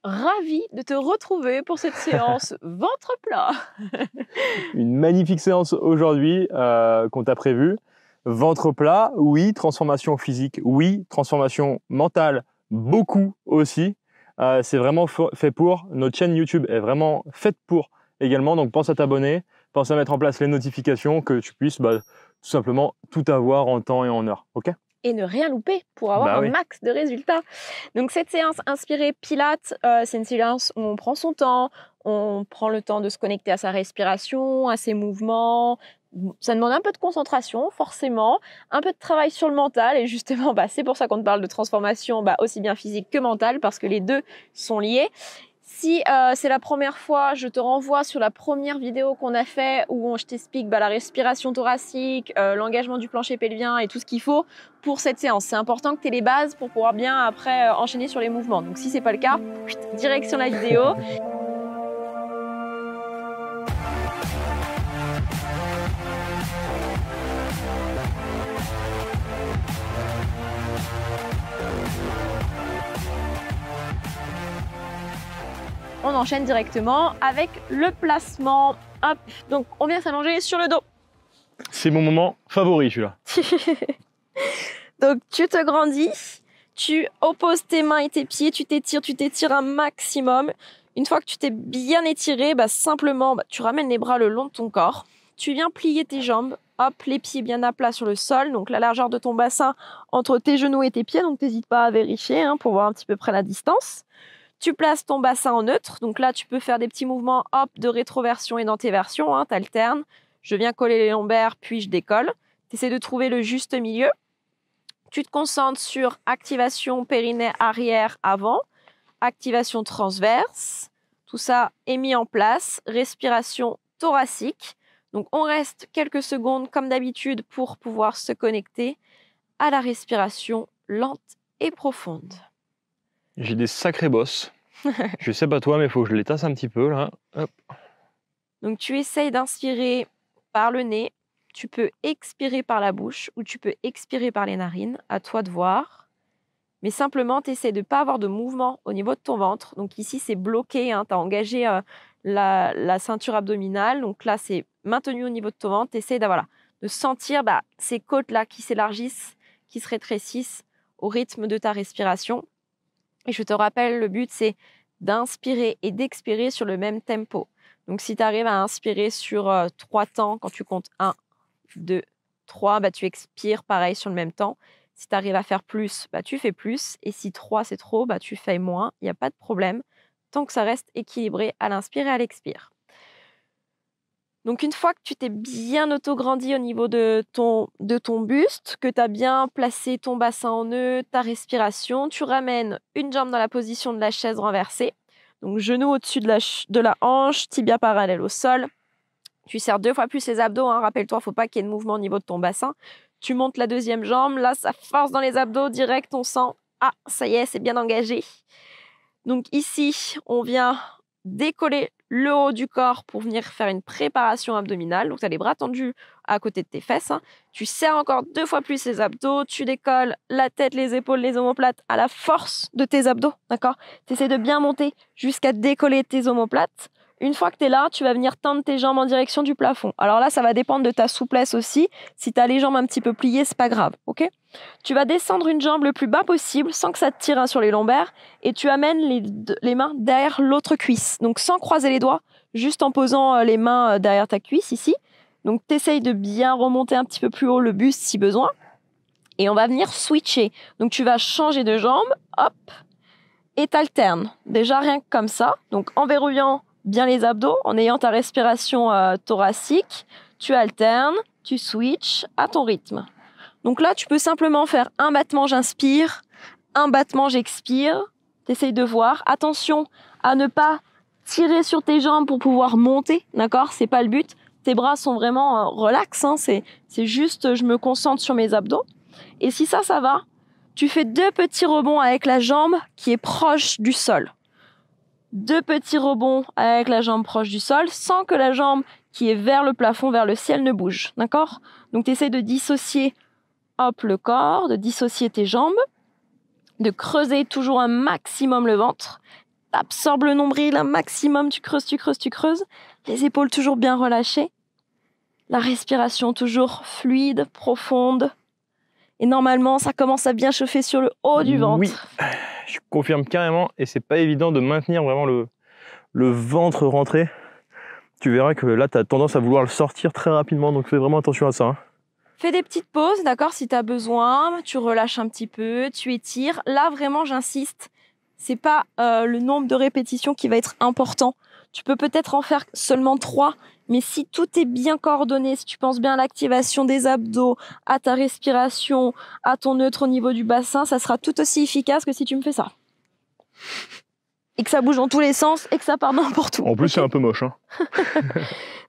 ravie de te retrouver pour cette séance ventre plat. Une magnifique séance aujourd'hui qu'on t'a prévue. Ventre plat, oui. Transformation physique, oui. Transformation mentale, beaucoup aussi. C'est vraiment fait pour. Notre chaîne YouTube est vraiment faite pour également. Donc pense à t'abonner, pense à mettre en place les notifications, que tu puisses tout simplement tout avoir en temps et en heure. Ok ? Et ne rien louper pour avoir un max de résultats. Donc cette séance inspirée Pilates, c'est une séance où on prend son temps, on prend le temps de se connecter à sa respiration, à ses mouvements. Ça demande un peu de concentration, forcément, un peu de travail sur le mental. Et justement, c'est pour ça qu'on te parle de transformation aussi bien physique que mentale, parce que les deux sont liés. Si c'est la première fois, je te renvoie sur la première vidéo qu'on a fait où je t'explique la respiration thoracique, l'engagement du plancher pelvien et tout ce qu'il faut pour cette séance. C'est important que tu aies les bases pour pouvoir bien après enchaîner sur les mouvements. Donc si c'est pas le cas, direction la vidéo. On enchaîne directement avec le placement. Hop, donc on vient s'allonger sur le dos. C'est mon moment favori, celui-là. Donc tu te grandis, tu opposes tes mains et tes pieds, tu t'étires un maximum. Une fois que tu t'es bien étiré, simplement tu ramènes les bras le long de ton corps. Tu viens plier tes jambes, hop, les pieds bien à plat sur le sol. Donc la largeur de ton bassin entre tes genoux et tes pieds. Donc n'hésite pas à vérifier pour voir un petit peu près la distance. Tu places ton bassin en neutre. Donc là, tu peux faire des petits mouvements de rétroversion et d'antéversion. Tu alternes. Je viens coller les lombaires, puis je décolle. Tu essaies de trouver le juste milieu. Tu te concentres sur activation périnée arrière-avant, activation transverse. Tout ça est mis en place. Respiration thoracique. Donc, on reste quelques secondes, comme d'habitude, pour pouvoir se connecter à la respiration lente et profonde. J'ai des sacrés bosses. Je sais pas toi, mais il faut que je les tasse un petit peu là. Hop. Donc tu essayes d'inspirer par le nez. Tu peux expirer par la bouche ou tu peux expirer par les narines. À toi de voir. Mais simplement, tu essaies de ne pas avoir de mouvement au niveau de ton ventre. Donc ici, c'est bloqué. Tu as engagé la ceinture abdominale. Donc là, c'est maintenu au niveau de ton ventre. Tu essaies de sentir ces côtes-là qui s'élargissent, qui se rétrécissent au rythme de ta respiration. Et je te rappelle, le but, c'est d'inspirer et d'expirer sur le même tempo. Donc, si tu arrives à inspirer sur 3 temps, quand tu comptes 1, 2, 3, tu expires pareil sur le même temps. Si tu arrives à faire plus, tu fais plus. Et si 3, c'est trop, tu fais moins. Il n'y a pas de problème, tant que ça reste équilibré à l'inspire et à l'expire. Donc, une fois que tu t'es bien auto-grandi au niveau de ton buste, que tu as bien placé ton bassin en nœud, ta respiration, tu ramènes une jambe dans la position de la chaise renversée. Donc, genou au-dessus de la hanche, tibia parallèle au sol. Tu serres 2 fois plus les abdos. Rappelle-toi, il ne faut pas qu'il y ait de mouvement au niveau de ton bassin. Tu montes la deuxième jambe. Là, ça force dans les abdos. Direct, on sent, ça y est, c'est bien engagé. Donc, ici, on vient décoller le haut du corps pour venir faire une préparation abdominale. Donc, tu as les bras tendus à côté de tes fesses. Tu serres encore 2 fois plus les abdos. Tu décolles la tête, les épaules, les omoplates à la force de tes abdos. D'accord ? Tu essaies de bien monter jusqu'à décoller tes omoplates. Une fois que tu es là, tu vas venir tendre tes jambes en direction du plafond. Alors là, ça va dépendre de ta souplesse aussi. Si tu as les jambes un petit peu pliées, c'est pas grave. Ok ? Tu vas descendre une jambe le plus bas possible sans que ça te tire sur les lombaires et tu amènes les mains derrière l'autre cuisse. Donc sans croiser les doigts, juste en posant les mains derrière ta cuisse ici. Donc tu essayes de bien remonter un petit peu plus haut le buste si besoin. Et on va venir switcher. Donc tu vas changer de jambe, hop, et t'alternes. Déjà rien que comme ça. Donc en verrouillant bien les abdos, en ayant ta respiration thoracique, tu alternes, tu switches à ton rythme. Donc là, tu peux simplement faire un battement, j'inspire, un battement, j'expire. Tu essayes de voir. Attention à ne pas tirer sur tes jambes pour pouvoir monter, d'accord ? C'est pas le but. Tes bras sont vraiment relax. C'est juste, je me concentre sur mes abdos. Et si ça va, tu fais 2 petits rebonds avec la jambe qui est proche du sol. 2 petits rebonds avec la jambe proche du sol sans que la jambe qui est vers le plafond, vers le ciel ne bouge, d'accord ? Donc, tu essaies de dissocier le corps, de dissocier tes jambes, de creuser toujours un maximum le ventre T'absorbes le nombril un maximum, tu creuses, tu creuses, tu creuses. Les épaules toujours bien relâchées. La respiration toujours fluide, profonde. Et normalement, ça commence à bien chauffer sur le haut du ventre. Oui, je confirme carrément. Et c'est pas évident de maintenir vraiment le ventre rentré. Tu verras que là, tu as tendance à vouloir le sortir très rapidement. Donc fais vraiment attention à ça. Hein. Fais des petites pauses, d'accord, si tu as besoin. Tu relâches un petit peu, tu étires. Là, vraiment, j'insiste. C'est pas le nombre de répétitions qui va être important. Tu peux peut-être en faire seulement 3. Mais si tout est bien coordonné, si tu penses bien à l'activation des abdos, à ta respiration, à ton neutre au niveau du bassin, ça sera tout aussi efficace que si tu me fais ça. Et que ça bouge dans tous les sens et que ça part n'importe où. En plus, c'est un peu moche. Hein.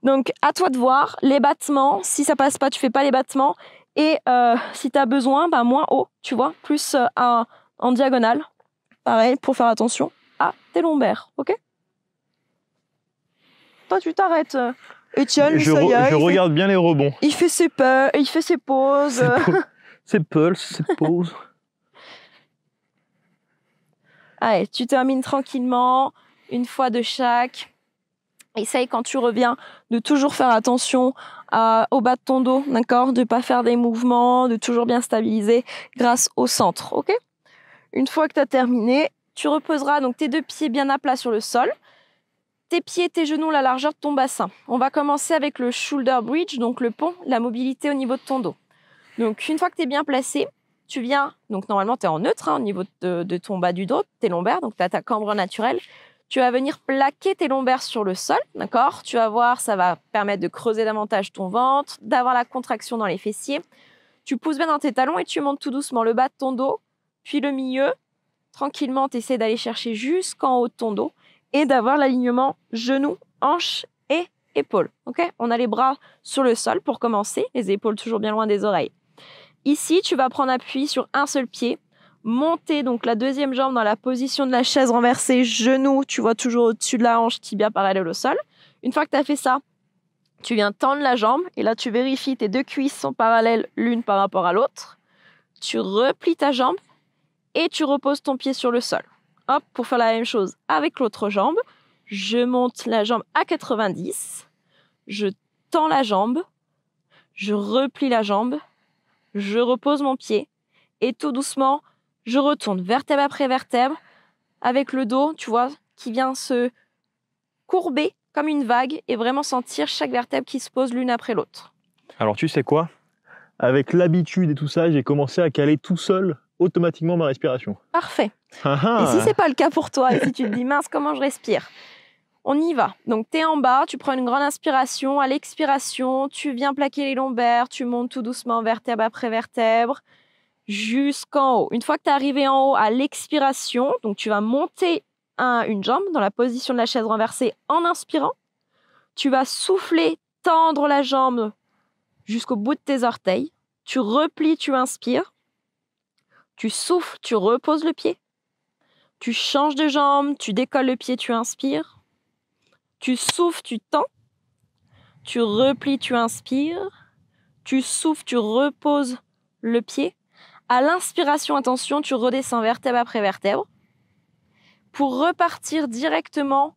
Donc, à toi de voir les battements. Si ça passe pas, tu fais pas les battements. Et si tu as besoin, bah, moins haut, tu vois, plus en diagonale. Pareil, pour faire attention à tes lombaires, ok? Toi, tu t'arrêtes. Etienne, je regarde bien les rebonds. Il fait ses pauses. Ses pulses, ses pauses. Allez, tu termines tranquillement, une fois de chaque. Essaye quand tu reviens de toujours faire attention au bas de ton dos, d'accord? De ne pas faire des mouvements, de toujours bien stabiliser grâce au centre, ok? Une fois que tu as terminé, tu reposeras donc tes 2 pieds bien à plat sur le sol. Tes pieds, tes genoux, la largeur de ton bassin. On va commencer avec le shoulder bridge, donc le pont, la mobilité au niveau de ton dos. Donc, une fois que tu es bien placé, tu viens, donc normalement tu es en neutre au niveau de ton bas du dos, tes lombaires, donc tu as ta cambre naturelle. Tu vas venir plaquer tes lombaires sur le sol, d'accord? Tu vas voir, ça va permettre de creuser davantage ton ventre, d'avoir la contraction dans les fessiers. Tu pousses bien dans tes talons et tu montes tout doucement le bas de ton dos, puis le milieu. Tranquillement, tu essaies d'aller chercher jusqu'en haut de ton dos et d'avoir l'alignement genoux, hanches et épaules. Okay, on a les bras sur le sol pour commencer, les épaules toujours bien loin des oreilles. Ici, tu vas prendre appui sur un seul pied, monter donc la deuxième jambe dans la position de la chaise renversée, genoux, tu vois toujours au-dessus de la hanche, tibia parallèle au sol. Une fois que tu as fait ça, tu viens tendre la jambe et là, tu vérifies tes 2 cuisses sont parallèles l'une par rapport à l'autre. Tu replies ta jambe et tu reposes ton pied sur le sol. Hop, pour faire la même chose avec l'autre jambe, je monte la jambe à 90, je tends la jambe, je replie la jambe, je repose mon pied et tout doucement, je retourne vertèbre après vertèbre avec le dos, tu vois, qui vient se courber comme une vague et vraiment sentir chaque vertèbre qui se pose l'une après l'autre. Alors tu sais quoi? Avec l'habitude et tout ça, j'ai commencé à caler tout seul automatiquement ma respiration. Parfait. Et si c'est pas le cas pour toi et si tu te dis mince, comment je respire? On y va. Donc tu es en bas, tu prends une grande inspiration. À l'expiration, tu viens plaquer les lombaires, tu montes tout doucement vertèbre après vertèbre jusqu'en haut. Une fois que tu es arrivé en haut à l'expiration, donc tu vas monter une jambe dans la position de la chaise renversée en inspirant. Tu vas souffler, tendre la jambe jusqu'au bout de tes orteils. Tu replies, tu inspires. Tu souffles, tu reposes le pied. Tu changes de jambe, tu décolles le pied, tu inspires. Tu souffles, tu tends. Tu replies, tu inspires. Tu souffles, tu reposes le pied. À l'inspiration, attention, tu redescends vertèbre après vertèbre. Pour repartir directement,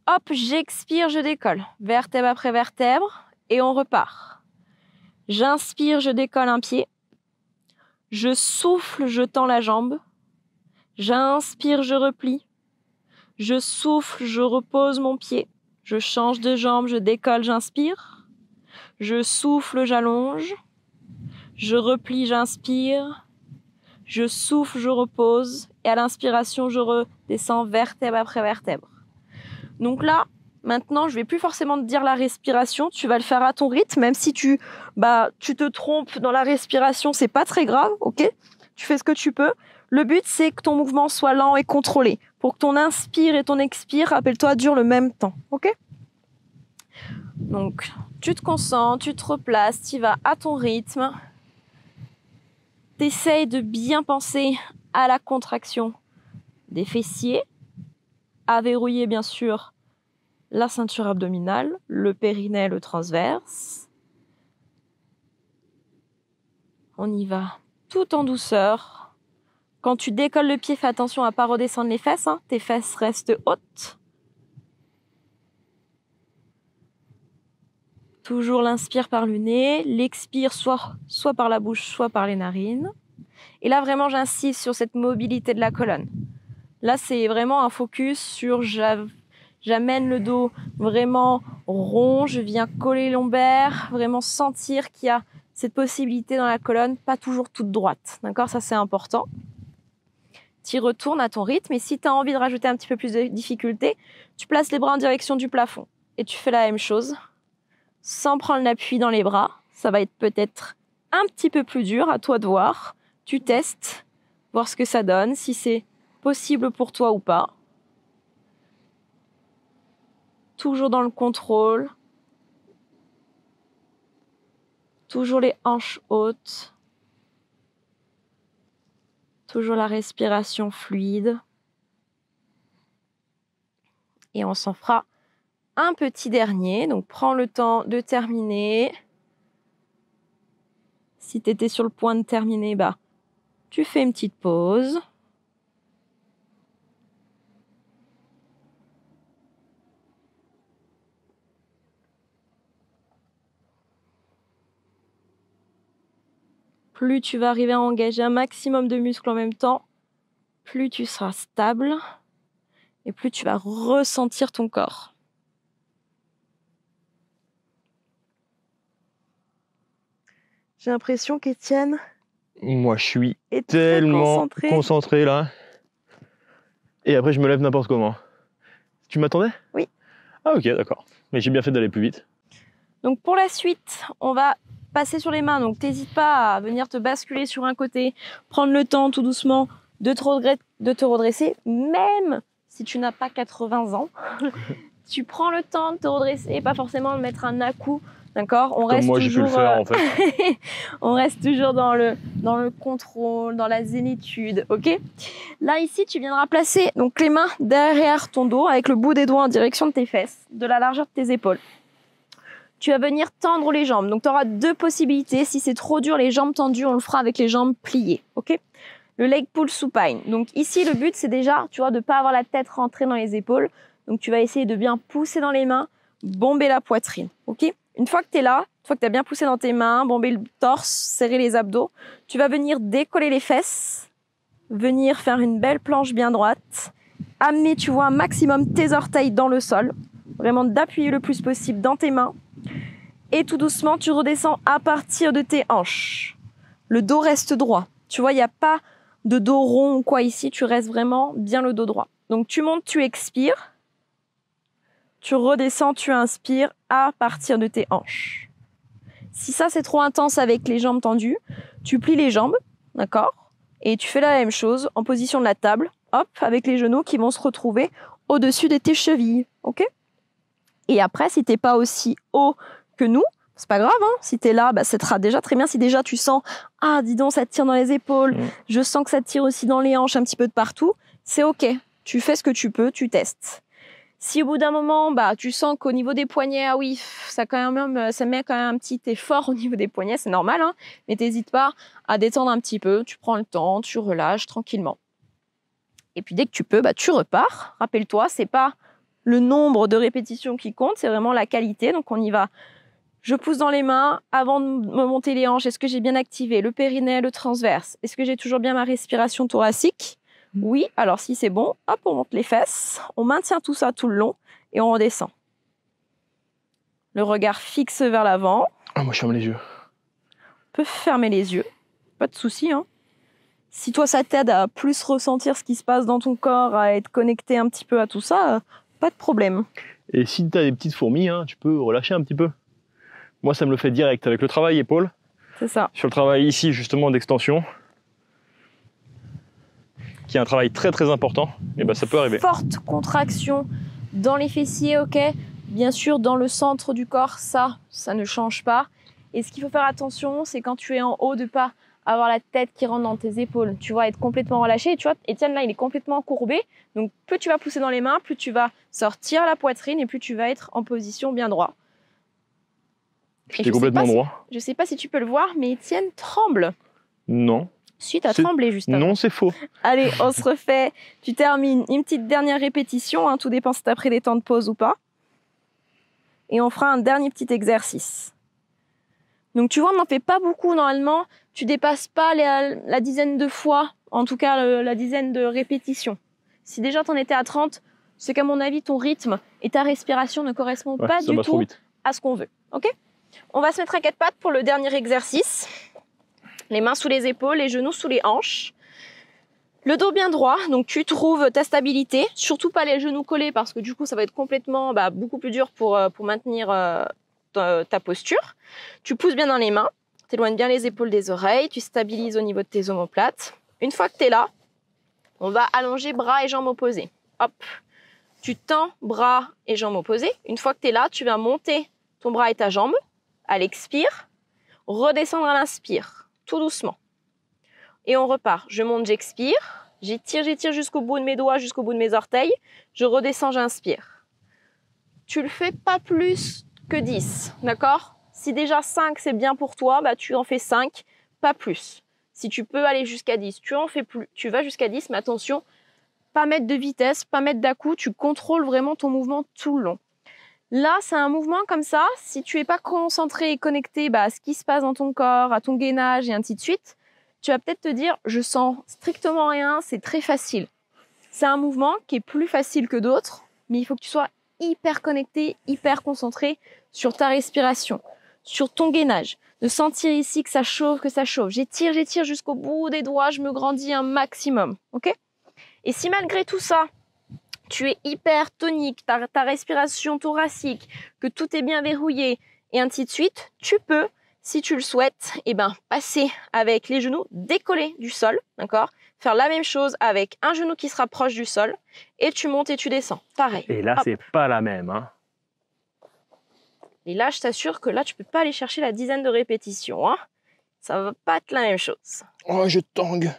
hop, j'expire, je décolle. Vertèbre après vertèbre et on repart. J'inspire, je décolle un pied. Je souffle, je tends la jambe. J'inspire, je replie. Je souffle, je repose mon pied. Je change de jambe, je décolle, j'inspire. Je souffle, j'allonge. Je replie, j'inspire. Je souffle, je repose. Et à l'inspiration, je redescends vertèbre après vertèbre. Donc là, maintenant, je vais plus forcément te dire la respiration. Tu vas le faire à ton rythme, même si tu te trompes dans la respiration, c'est pas très grave, ok? Tu fais ce que tu peux. Le but, c'est que ton mouvement soit lent et contrôlé. Pour que ton inspire et ton expire, rappelle-toi, durent le même temps, ok? Donc, tu te concentres, tu te replaces, tu vas à ton rythme. T'essayes de bien penser à la contraction des fessiers, à verrouiller bien sûr la ceinture abdominale, le périnée, le transverse. On y va tout en douceur. Quand tu décolles le pied, fais attention à ne pas redescendre les fesses. Hein. Tes fesses restent hautes. Toujours l'inspire par le nez, l'expire soit par la bouche, soit par les narines. Et là, vraiment, j'insiste sur cette mobilité de la colonne. Là, c'est vraiment un focus sur j'amène le dos vraiment rond, je viens coller lombaire, vraiment sentir qu'il y a cette possibilité dans la colonne, pas toujours toute droite. D'accord? Ça, c'est important. Tu retournes à ton rythme et si tu as envie de rajouter un petit peu plus de difficulté, tu places les bras en direction du plafond et tu fais la même chose sans prendre l'appui dans les bras. Ça va être peut-être un petit peu plus dur, à toi de voir. Tu testes, voir ce que ça donne, si c'est possible pour toi ou pas. Toujours dans le contrôle. Toujours les hanches hautes. Toujours la respiration fluide. Et on s'en fera un petit dernier. Donc, prends le temps de terminer. Si tu étais sur le point de terminer, tu fais une petite pause. Plus tu vas arriver à engager un maximum de muscles en même temps, plus tu seras stable et plus tu vas ressentir ton corps. J'ai l'impression qu'Étienne... Moi, je suis tellement concentré là. Et après, je me lève n'importe comment. Tu m'attendais? Oui. Ah ok, d'accord. Mais j'ai bien fait d'aller plus vite. Donc pour la suite, on va passer sur les mains. Donc t'hésites pas à venir te basculer sur un côté, prendre le temps tout doucement de te redresser, même si tu n'as pas 80 ans. Tu prends le temps de te redresser et pas forcément de mettre un à-coup. D'accord? On reste moi, j'ai pu le faire en fait. On reste toujours dans le contrôle, dans la zénitude, ok? Là, ici, tu viendras placer donc, les mains derrière ton dos avec le bout des doigts en direction de tes fesses, de la largeur de tes épaules. Tu vas venir tendre les jambes. Donc, tu auras deux possibilités. Si c'est trop dur, les jambes tendues, on le fera avec les jambes pliées, ok? Le leg pull supine. Donc, ici, le but, c'est déjà, tu vois, de ne pas avoir la tête rentrée dans les épaules. Donc, tu vas essayer de bien pousser dans les mains, bomber la poitrine, ok? Une fois que tu es là, une fois que tu as bien poussé dans tes mains, bombé le torse, serré les abdos, tu vas venir décoller les fesses, venir faire une belle planche bien droite, amener, tu vois, un maximum tes orteils dans le sol, vraiment d'appuyer le plus possible dans tes mains. Et tout doucement, tu redescends à partir de tes hanches. Le dos reste droit. Tu vois, il n'y a pas de dos rond ou quoi ici, tu restes vraiment bien le dos droit. Donc tu montes, tu expires. Tu redescends, tu inspires à partir de tes hanches. Si ça, c'est trop intense avec les jambes tendues, tu plies les jambes, d'accord? Et tu fais la même chose en position de la table, hop, avec les genoux qui vont se retrouver au-dessus de tes chevilles, ok? Et après, si t'es pas aussi haut que nous, c'est pas grave, hein? Si t'es là, ça sera déjà très bien. Si déjà tu sens, ah, dis donc, ça te tire dans les épaules, je sens que ça te tire aussi dans les hanches, un petit peu de partout, c'est ok. Tu fais ce que tu peux, tu testes. Si au bout d'un moment, tu sens qu'au niveau des poignets, ah oui, ça met quand même un petit effort au niveau des poignets, c'est normal, hein, mais t'hésites pas à détendre un petit peu, tu prends le temps, tu relâches tranquillement. Et puis dès que tu peux, tu repars. Rappelle-toi, c'est pas le nombre de répétitions qui compte, c'est vraiment la qualité. Donc on y va. Je pousse dans les mains avant de me monter les hanches. Est-ce que j'ai bien activé le périnée, le transverse? Est-ce que j'ai toujours bien ma respiration thoracique? Oui, alors si c'est bon, hop, on monte les fesses, on maintient tout ça tout le long et on redescend. Le regard fixe vers l'avant. Ah, moi je ferme les yeux. On peut fermer les yeux, pas de souci, hein. Si toi ça t'aide à plus ressentir ce qui se passe dans ton corps, à être connecté un petit peu à tout ça, pas de problème. Et si tu as des petites fourmis, tu peux relâcher un petit peu. Moi ça me le fait direct avec le travail épaule. C'est ça. Sur le travail ici justement d'extension, qui est un travail très très important, et ça peut arriver. Forte contraction dans les fessiers, ok. Bien sûr, dans le centre du corps, ça ne change pas. Et ce qu'il faut faire attention, c'est quand tu es en haut, de pas avoir la tête qui rentre dans tes épaules. Tu vois, être complètement relâché. Et tu vois, Étienne, là, il est complètement courbé. Donc, plus tu vas pousser dans les mains, plus tu vas sortir la poitrine et plus tu vas être en position bien droit. J'étais complètement droit. Je sais pas si tu peux le voir, mais Étienne tremble. Non. Si, t'as tremblé juste avant. Non, c'est faux. Allez, on se refait. Tu termines une petite dernière répétition. Hein, tout dépend si t'as pris des temps de pause ou pas. Et on fera un dernier petit exercice. Donc tu vois, on n'en fait pas beaucoup normalement. Tu dépasses pas la dizaine de fois, en tout cas la dizaine de répétitions. Si déjà t'en étais à 30, c'est qu'à mon avis, ton rythme et ta respiration ne correspondent pas du tout à ce qu'on veut. Ok ? On va se mettre à 4 pattes pour le dernier exercice. Les mains sous les épaules, les genoux sous les hanches. Le dos bien droit, donc tu trouves ta stabilité. Surtout pas les genoux collés parce que du coup, ça va être complètement beaucoup plus dur pour maintenir ta posture. Tu pousses bien dans les mains, tu éloignes bien les épaules des oreilles, tu stabilises au niveau de tes omoplates. Une fois que tu es là, on va allonger bras et jambes opposés. Hop, tu tends bras et jambes opposés. Une fois que tu es là, tu vas monter ton bras et ta jambe à l'expire, redescendre à l'inspire, tout doucement. Et on repart. Je monte, j'expire, j'étire jusqu'au bout de mes doigts, jusqu'au bout de mes orteils, je redescends, j'inspire. Tu le fais pas plus que 10, d'accord ? Si déjà 5 c'est bien pour toi, tu en fais 5, pas plus. Si tu peux aller jusqu'à 10, tu en fais plus, tu vas jusqu'à 10, mais attention, pas mettre de vitesse, pas mettre d'à-coup, tu contrôles vraiment ton mouvement tout le long. Là, c'est un mouvement comme ça, si tu es pas concentré et connecté à ce qui se passe dans ton corps, à ton gainage et ainsi de suite, tu vas peut-être te dire, je sens strictement rien, c'est très facile. C'est un mouvement qui est plus facile que d'autres, mais il faut que tu sois hyper connecté, hyper concentré sur ta respiration, sur ton gainage. De sentir ici que ça chauffe, J'étire jusqu'au bout des doigts, je me grandis un maximum, ok ? Et si malgré tout ça, tu es hyper tonique, ta respiration thoracique, que tout est bien verrouillé, et ainsi de suite, tu peux, si tu le souhaites, passer avec les genoux décollés du sol, d'accord ? Faire la même chose avec un genou qui se rapproche du sol, et tu montes et tu descends. Pareil. Et là, c'est pas la même, hein. Et là, je t'assure que là, tu peux pas aller chercher la dizaine de répétitions, hein. Ça va pas être la même chose. Oh, je tangue.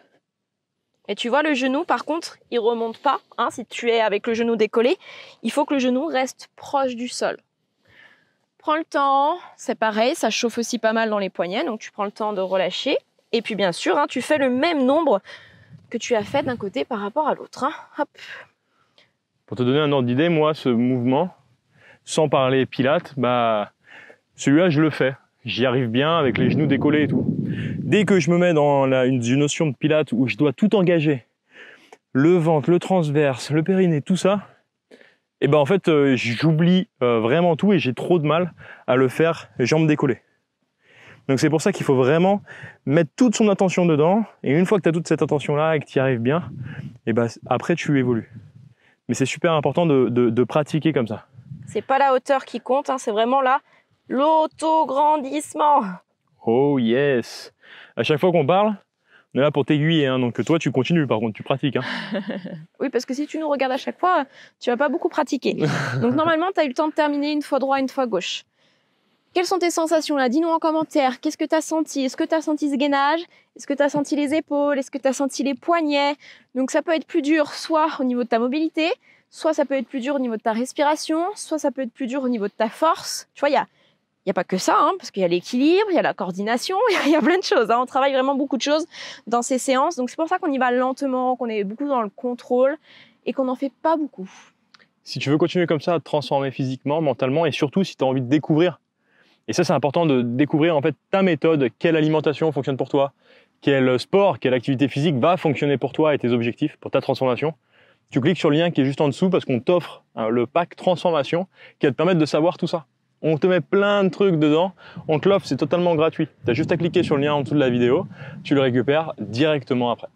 Et tu vois, le genou, par contre, il remonte pas, hein. Si tu es avec le genou décollé, il faut que le genou reste proche du sol. Prends le temps, c'est pareil, ça chauffe aussi pas mal dans les poignets, donc tu prends le temps de relâcher. Et puis bien sûr, hein, tu fais le même nombre que tu as fait d'un côté par rapport à l'autre. Hein. Hop. Pour te donner un ordre d'idée, moi, ce mouvement, sans parler pilates, celui-là, je le fais. J'y arrive bien avec les genoux décollés et tout. Dès que je me mets dans une notion de pilates où je dois tout engager, le ventre, le transverse, le périnée, tout ça, et en fait, j'oublie vraiment tout et j'ai trop de mal à le faire jambes décollées. Donc c'est pour ça qu'il faut vraiment mettre toute son attention dedans. Et une fois que tu as toute cette attention-là et que tu y arrives bien, après tu évolues. Mais c'est super important de pratiquer comme ça. C'est pas la hauteur qui compte, hein, c'est vraiment là l'autograndissement. Oh yes. À chaque fois qu'on parle, on est là pour t'aiguiller, hein, donc toi tu continues, par contre tu pratiques. Hein. Oui, parce que si tu nous regardes à chaque fois, tu vas pas beaucoup pratiquer. Donc normalement, tu as eu le temps de terminer une fois droit, une fois gauche. Quelles sont tes sensations là? Dis-nous en commentaire. Qu'est-ce que tu as senti? Est-ce que tu as senti ce gainage? Est-ce que tu as senti les épaules? Est-ce que tu as senti les poignets? Donc ça peut être plus dur soit au niveau de ta mobilité, soit ça peut être plus dur au niveau de ta respiration, soit ça peut être plus dur au niveau de ta force. Tu vois, il y a pas que ça, hein, parce qu'il y a l'équilibre, il y a la coordination, il y a plein de choses. Hein. On travaille vraiment beaucoup de choses dans ces séances. Donc c'est pour ça qu'on y va lentement, qu'on est beaucoup dans le contrôle et qu'on n'en fait pas beaucoup. Si tu veux continuer comme ça à te transformer physiquement, mentalement et surtout si tu as envie de découvrir, et ça c'est important de découvrir en fait ta méthode, quelle alimentation fonctionne pour toi, quel sport, quelle activité physique va fonctionner pour toi et tes objectifs, pour ta transformation. Tu cliques sur le lien qui est juste en dessous parce qu'on t'offre le pack transformation qui va te permettre de savoir tout ça. On te met plein de trucs dedans, on te l'offre, c'est totalement gratuit. Tu as juste à cliquer sur le lien en dessous de la vidéo, tu le récupères directement après.